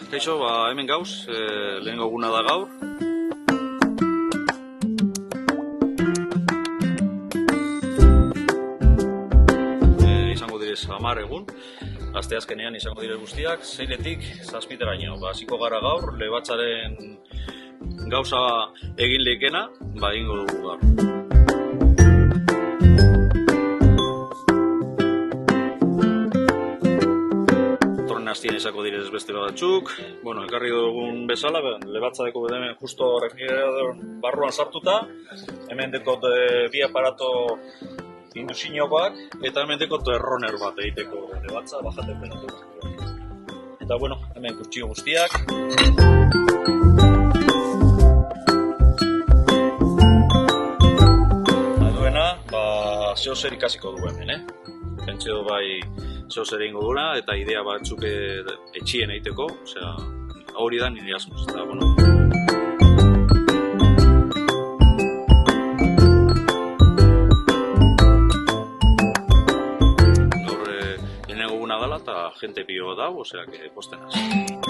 Kaixo, hemen gauz, lehenengo eguna da gaur. Izango direz 10 egun, asteazkenean izango direz guztiak, 6-etik 7-teraino. Hasiko gara gaur, Lebatzaren gauza egin leikena, egingo dugu gaur. Astien izako direz beste batzuk. Ekarri dugun bezala, Lebatzadeko bedeme justo refrigerador barruan sartuta. Hemen dekot bi aparato indusinioak eta hemen dekot erroner bat egiteko Lebatza baja temperatura. Eta hemen kutxio guztiak. Duena, zeozer ikasiko du hemen, Pentsio bai zeozer egingo duena eta idea batzuk etxien egiteko, hori da nire asmoz. Gaur lehenengo eguna dela eta jente pilo dago, posten hasi.